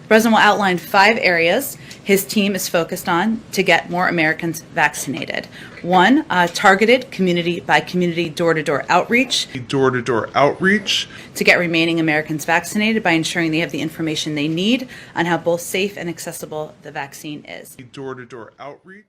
President will outline 5 areas his team is focused on to get more Americans vaccinated. 1, targeted community-by-community door-to-door outreach. Door-to-door outreach. To get remaining Americans vaccinated by ensuring they have the information they need on how both safe and accessible the vaccine is. Door-to-door outreach.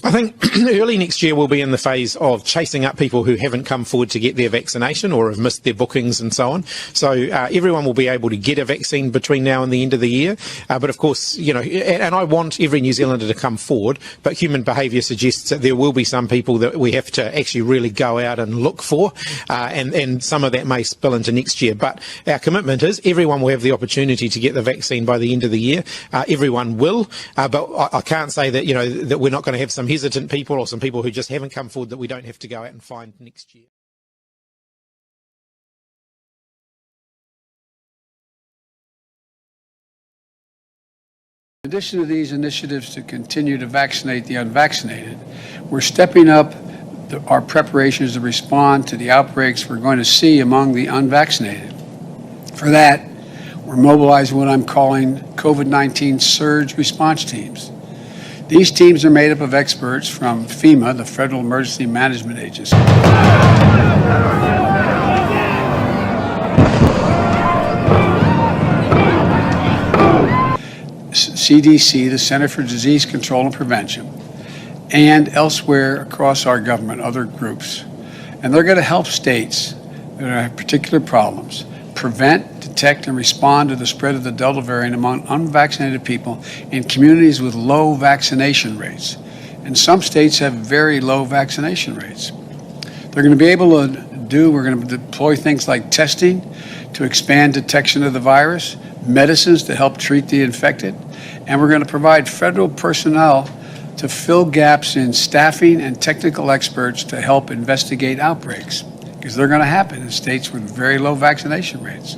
I think early next year we'll be in the phase of chasing up people who haven't come forward to get their vaccination or have missed their bookings and so on. So everyone will be able to get a vaccine between now and the end of the year. But of course, you know, and I want every New Zealander to come forward, but human behaviour suggests that there will be some people that we have to actually really go out and look for, and some of that may spill into next year. But our commitment is everyone will have the opportunity to get the vaccine by the end of the year. Everyone will, but I can't say that, you know, that we're not going to have some hesitant people or some people who just haven't come forward that we don't have to go out and find next year. In addition to these initiatives to continue to vaccinate the unvaccinated, we're stepping up our preparations to respond to the outbreaks we're going to see among the unvaccinated. For that, we're mobilizing what I'm calling COVID-19 surge response teams. These teams are made up of experts from FEMA, the Federal Emergency Management Agency, CDC, the Center for Disease Control and Prevention, and elsewhere across our government, other groups. And they're going to help states that have particular problems prevent, detect, and respond to the spread of the Delta variant among unvaccinated people in communities with low vaccination rates. And some states have very low vaccination rates. They're going to be able to we're going to deploy things like testing to expand detection of the virus, medicines to help treat the infected, and we're going to provide federal personnel to fill gaps in staffing and technical experts to help investigate outbreaks, because they're going to happen in states with very low vaccination rates.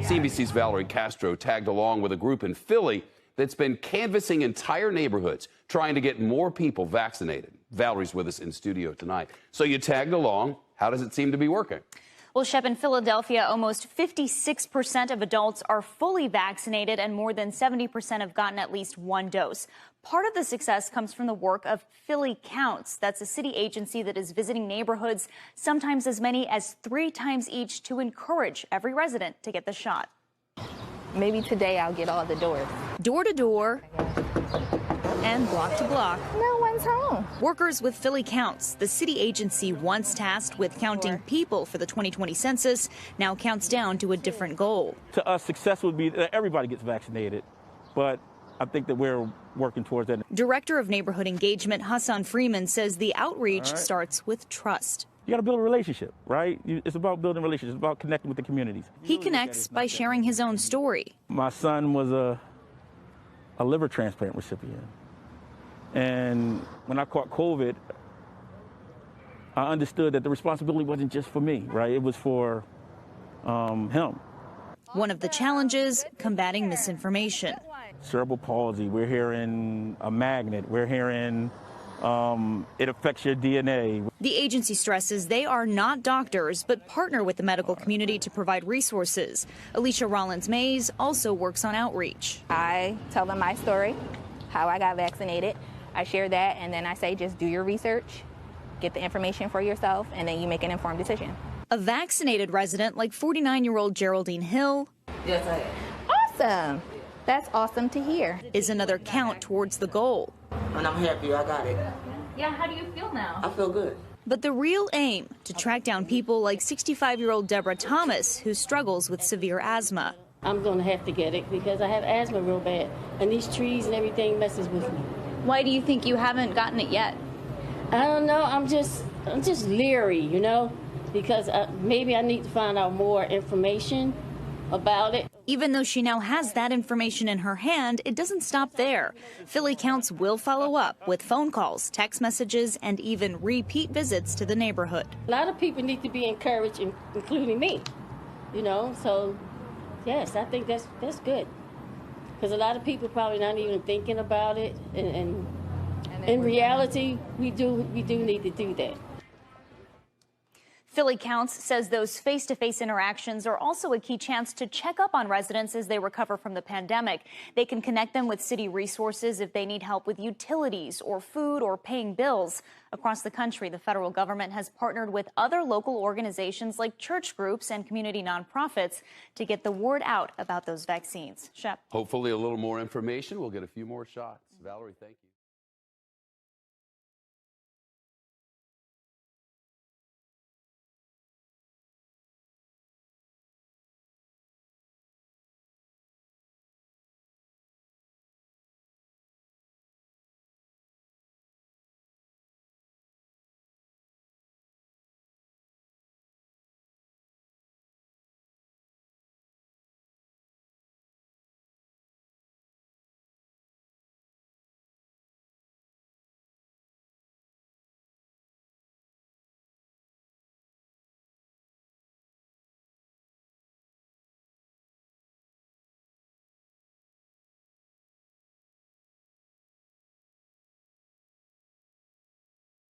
CNBC's Valerie Castro tagged along with a group in Philly that's been canvassing entire neighborhoods, trying to get more people vaccinated. Valerie's with us in studio tonight. So you tagged along. How does it seem to be working? Well, Shep, in Philadelphia, almost 56% of adults are fully vaccinated and more than 70% have gotten at least 1 dose. Part of the success comes from the work of Philly Counts. That's a city agency that is visiting neighborhoods, sometimes as many as 3 times each, to encourage every resident to get the shot. Maybe today I'll get all the doors. Door to door and block to block. No one's home. Workers with Philly Counts, the city agency once tasked with counting people for the 2020 census, now counts down to a different goal. To us, success would be that everybody gets vaccinated, but I think that we're working towards that. Director of Neighborhood Engagement Hassan Freeman says the outreach starts with trust. You got to build a relationship, right? It's about building relationships. It's about connecting with the communities. He connects by sharing his own story. My son was a liver transplant recipient. And when I caught COVID, I understood that the responsibility wasn't just for me, right? It was for him. One of the challenges, combating misinformation. Cerebral palsy, we're hearing a magnet, we're hearing it affects your DNA. The agency stresses they are not doctors, but partner with the medical community to provide resources. Alicia Rollins-Mays also works on outreach. I tell them my story, how I got vaccinated. I share that, and then I say just do your research, get the information for yourself, and then you make an informed decision. A vaccinated resident like 49-year-old Geraldine Hill. Yes, I am. Awesome. That's awesome to hear. Is another count towards the goal. And I'm happy I got it. Yeah, how do you feel now? I feel good. But the real aim, to track down people like 65-year-old Deborah Thomas, who struggles with severe asthma. I'm going to have to get it because I have asthma real bad, and these trees and everything messes with me. Why do you think you haven't gotten it yet? I don't know. I'm just leery, you know, because maybe I need to find out more information about it. Even though she now has that information in her hand, it doesn't stop there. Philly Counts will follow up with phone calls, text messages, and even repeat visits to the neighborhood. A lot of people need to be encouraged, including me, you know, so yes, I think that's good. Because a lot of people probably not even thinking about it, and in reality, we do need to do that. Philly Counts says those face-to-face interactions are also a key chance to check up on residents as they recover from the pandemic. They can connect them with city resources if they need help with utilities or food or paying bills. Across the country, the federal government has partnered with other local organizations like church groups and community nonprofits to get the word out about those vaccines. Shep. Hopefully a little more information. We'll get a few more shots. Valerie, thank you.